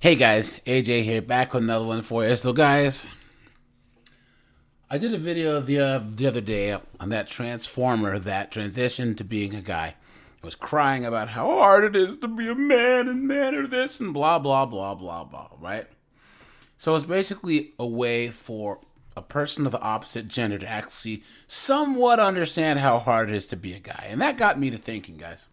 Hey guys, AJ here, back with another one for you. So guys, I did a video the other day on that transformer that transitioned to being a guy. I was crying about how hard it is to be a man and men are this and blah blah blah blah blah, right? So it's basically a way for a person of the opposite gender to actually somewhat understand how hard it is to be a guy. And that got me to thinking, guys.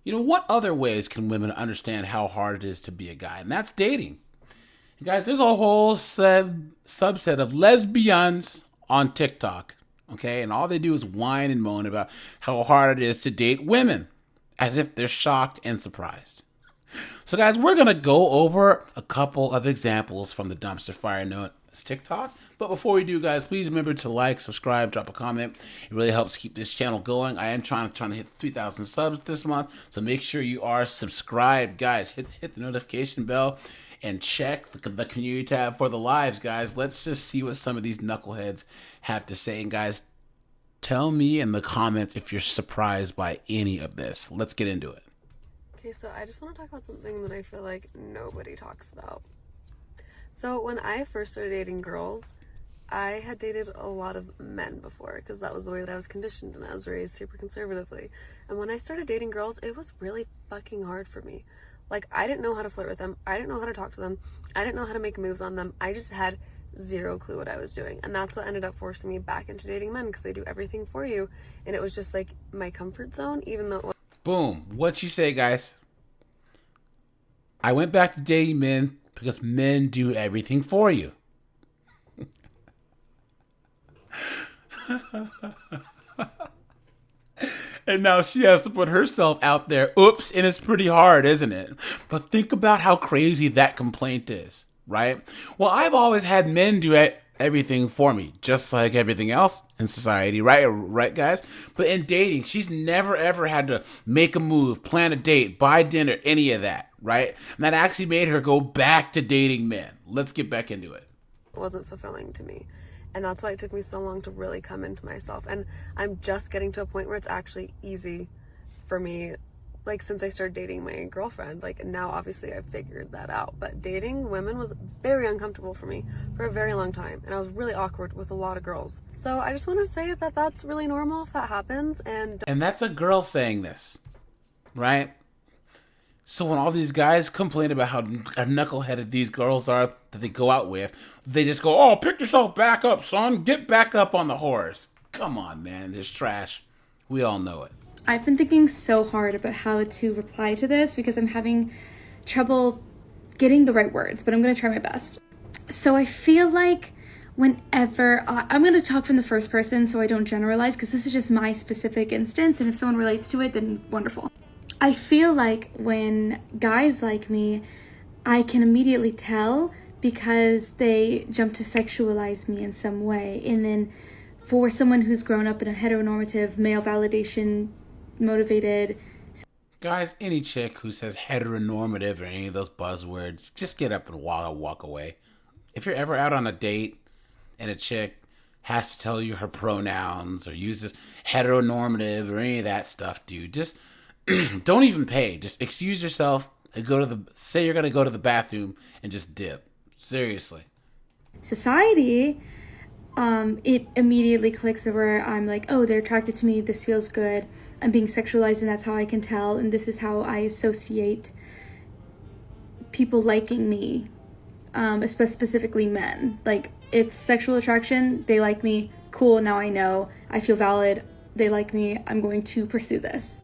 You know, what other ways can women understand how hard it is to be a guy? And that's dating. And guys, there's a whole subset of lesbians on TikTok, okay? And all they do is whine and moan about how hard it is to date women, as if they're shocked and surprised. So guys, we're going to go over a couple of examples from the dumpster fire known as TikTok. But before we do, guys, please remember to like, subscribe, drop a comment. It really helps keep this channel going. I am trying to hit 3,000 subs this month, so make sure you are subscribed, guys. Hit the notification bell and check the community tab for the lives, guys. Let's just see what some of these knuckleheads have to say. And guys, tell me in the comments if you're surprised by any of this. Let's get into it. Okay, so I just want to talk about something that I feel like nobody talks about. So when I first started dating girls, I had dated a lot of men before because that was the way that I was conditioned and I was raised super conservatively. And when I started dating girls, it was really fucking hard for me. Like, I didn't know how to flirt with them. I didn't know how to talk to them. I didn't know how to make moves on them. I just had zero clue what I was doing. And that's what ended up forcing me back into dating men because they do everything for you. And it was just like my comfort zone, even though it was... Boom. What'd you say, guys? I went back to dating men because men do everything for you. And now she has to put herself out there. Oops, and it's pretty hard, isn't it? But think about how crazy that complaint is, right? Well, I've always had men do everything for me, just like everything else in society, right? Right, guys? But in dating, she's never, ever had to make a move, plan a date, buy dinner, any of that, right? And that actually made her go back to dating men. Let's get back into it. It wasn't fulfilling to me. And that's why it took me so long to really come into myself. And I'm just getting to a point where it's actually easy for me, like since I started dating my girlfriend. Like now obviously I've figured that out, but dating women was very uncomfortable for me for a very long time, and I was really awkward with a lot of girls. So I just want to say that that's really normal if that happens. And that's a girl saying this, right? So when all these guys complain about how knuckleheaded these girls are that they go out with, they just go, oh, pick yourself back up, son. Get back up on the horse. Come on, man. It's trash. We all know it. I've been thinking so hard about how to reply to this because I'm having trouble getting the right words, but I'm going to try my best. So I feel like whenever I'm going to talk from the first person so I don't generalize, because this is just my specific instance, and if someone relates to it, then wonderful. I feel like when guys like me, I can immediately tell because they jump to sexualize me in some way. And then for someone who's grown up in a heteronormative, male validation motivated... Guys, any chick who says heteronormative or any of those buzzwords, just get up and walk away. If you're ever out on a date and a chick has to tell you her pronouns or uses heteronormative or any of that stuff, dude, just... don't even pay. Just excuse yourself and say you're gonna go to the bathroom and just dip. Seriously. Society, it immediately clicks where I'm like, oh, they're attracted to me. This feels good. I'm being sexualized, and that's how I can tell. And this is how I associate people liking me, specifically men. Like, it's sexual attraction. They like me. Cool. Now I know. I feel valid. They like me. I'm going to pursue this.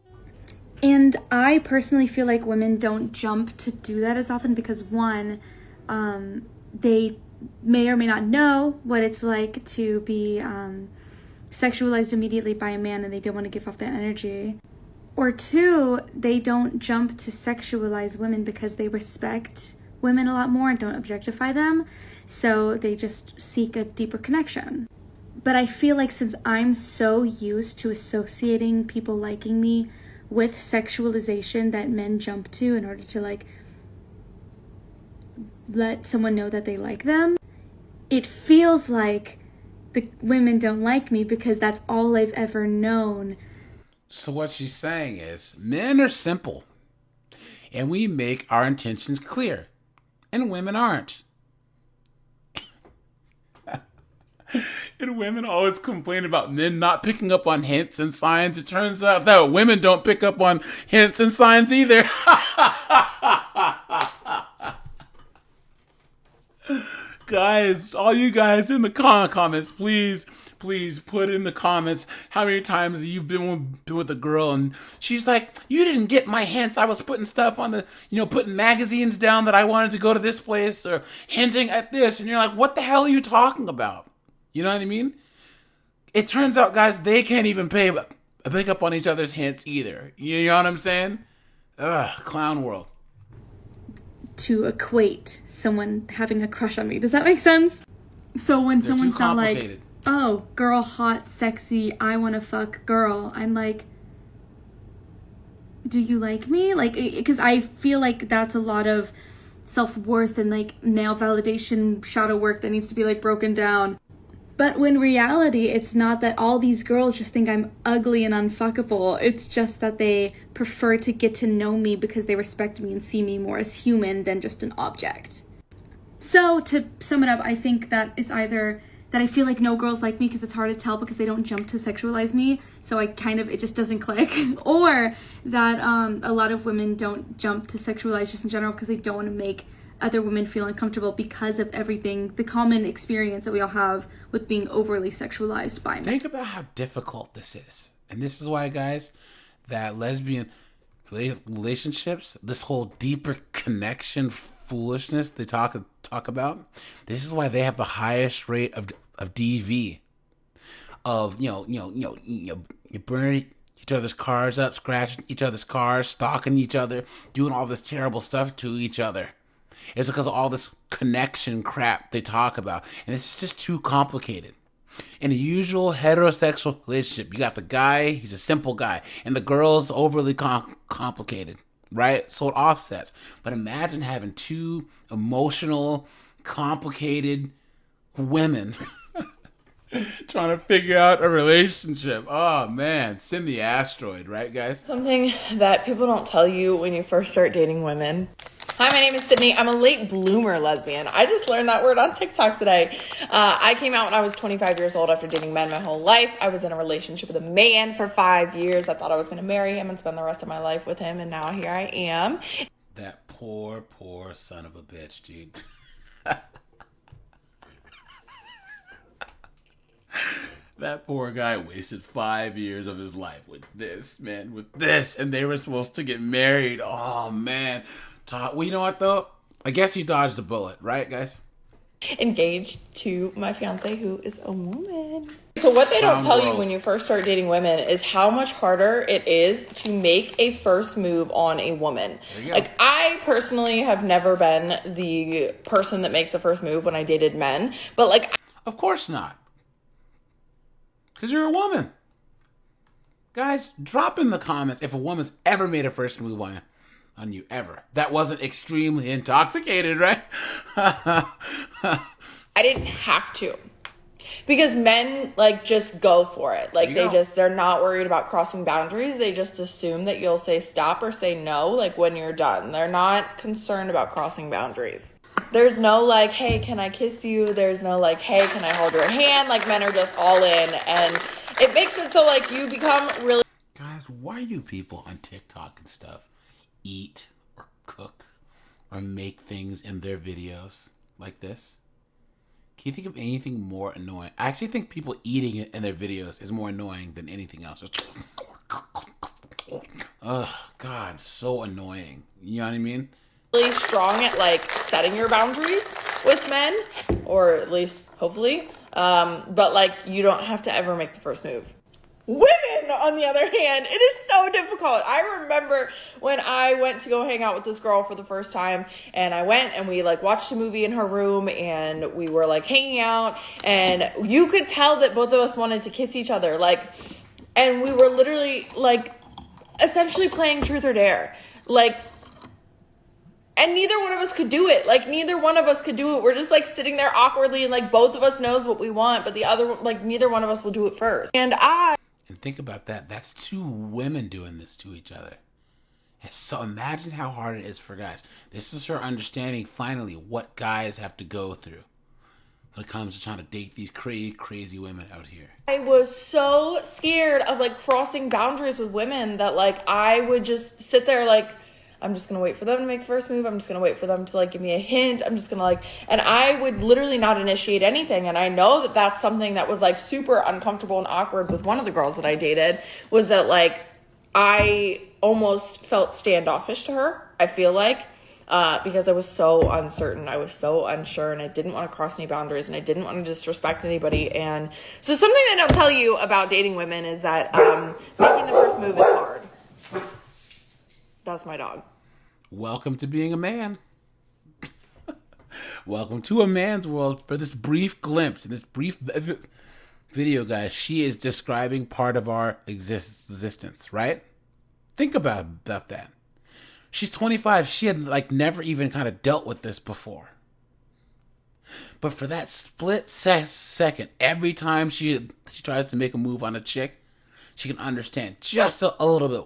And I personally feel like women don't jump to do that as often because, one, they may or may not know what it's like to be sexualized immediately by a man and they don't want to give off that energy. Or two, they don't jump to sexualize women because they respect women a lot more and don't objectify them. So they just seek a deeper connection. But I feel like since I'm so used to associating people liking me with sexualization that men jump to in order to like let someone know that they like them, it feels like the women don't like me because that's all I've ever known. So what she's saying is men are simple. and we make our intentions clear. And women aren't. And women always complain about men not picking up on hints and signs. It turns out that women don't pick up on hints and signs either. Guys, all you guys in the comments, please put in the comments how many times you've been with a girl and she's like, you didn't get my hints. I was putting stuff on the, putting magazines down that I wanted to go to this place or hinting at this. And you're like, what the hell are you talking about? You know what I mean? It turns out, guys, they can't even pick up on each other's hints either. You know what I'm saying? Ugh, clown world. To equate someone having a crush on me. Does that make sense? So when someone's not like, oh, girl, hot, sexy, I want to fuck girl, I'm like, do you like me? Like, because I feel like that's a lot of self-worth and like male validation shadow work that needs to be like broken down. But when reality, it's not that all these girls just think I'm ugly and unfuckable. It's just that they prefer to get to know me because they respect me and see me more as human than just an object. So to sum it up, I think that it's either that I feel like no girls like me because it's hard to tell because they don't jump to sexualize me. So it just doesn't click. Or that a lot of women don't jump to sexualize just in general because they don't want to make other women feel uncomfortable because of everything, the common experience that we all have with being overly sexualized by men. Think about how difficult this is. And this is why, guys, that lesbian relationships, this whole deeper connection foolishness they talk about, this is why they have the highest rate of DV. Of, you burn each other's cars up, scratching each other's cars, stalking each other, doing all this terrible stuff to each other. It's because of all this connection crap they talk about. And it's just too complicated. In a usual heterosexual relationship, you got the guy, he's a simple guy, and the girl's overly complicated, right? So it offsets. But imagine having two emotional, complicated women trying to figure out a relationship. Oh, man. Send the asteroid, right, guys? Something that people don't tell you when you first start dating women. Hi, my name is Sydney. I'm a late bloomer lesbian. I just learned that word on TikTok today. I came out when I was 25 years old after dating men my whole life. I was in a relationship with a man for 5 years. I thought I was going to marry him and spend the rest of my life with him, and now here I am. That poor son of a bitch, dude. That poor guy wasted 5 years of his life with this, man, and they were supposed to get married. Oh, man. Well, you know what, though? I guess he dodged a bullet, right, guys? Engaged to my fiance, who is a woman. So what they don't tell you when you first start dating women is how much harder it is to make a first move on a woman. Like, I personally have never been the person that makes the first move when I dated men, but like... Of course not. Because you're a woman. Guys, drop in the comments if a woman's ever made a first move on you, ever. That wasn't extremely intoxicated, right? I didn't have to. Because men, like, just go for it. Like, they're not worried about crossing boundaries. They just assume that you'll say stop or say no, like, when you're done. They're not concerned about crossing boundaries. There's no, like, hey, can I kiss you? There's no, like, hey, can I hold your hand? Like, men are just all in. And it makes it so, like, you become really... Guys, why do people on TikTok and stuff eat or cook or make things in their videos like this? Can you think of anything more annoying? I actually think people eating it in their videos is more annoying than anything else. Oh, God, so annoying. You know what I mean? Really strong at, like, setting your boundaries with men, or at least, hopefully. But, like, you don't have to ever make the first move. Women, on the other hand, it is so difficult. I remember when I went to go hang out with this girl for the first time, and I went and we, like, watched a movie in her room, and we were, like, hanging out, and you could tell that both of us wanted to kiss each other, like, and we were literally, like, essentially playing truth or dare, like, and neither one of us could do it. Like, neither one of us could do it. We're just, like, sitting there awkwardly, and, like, both of us knows what we want, but the other, like, neither one of us will do it first. And think about that. That's two women doing this to each other. And so imagine how hard it is for guys. This is her understanding finally what guys have to go through when it comes to trying to date these crazy women out here. I was so scared of like crossing boundaries with women that like I would just sit there like, I'm just gonna wait for them to make the first move. I'm just gonna wait for them to like give me a hint. I'm just gonna like, and I would literally not initiate anything. And I know that that's something that was like super uncomfortable and awkward with one of the girls that I dated, was that like I almost felt standoffish to her, I feel like, because I was so uncertain. I was so unsure, and I didn't want to cross any boundaries, and I didn't want to disrespect anybody. And so something that I'll tell you about dating women is that making the first move is hard. That's my dog. Welcome to being a man. Welcome to a man's world. For this brief glimpse, in this brief video, guys, she is describing part of our existence, right? Think about that. She's 25. She had like never even kind of dealt with this before. But for that split second, every time she tries to make a move on a chick, she can understand just a little bit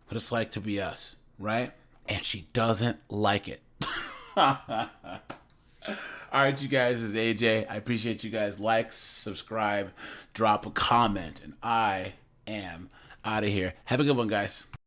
what it's like to be us, right? And she doesn't like it. All right, you guys, this is AJ. I appreciate you guys. Like, subscribe, drop a comment, and I am out of here. Have a good one, guys.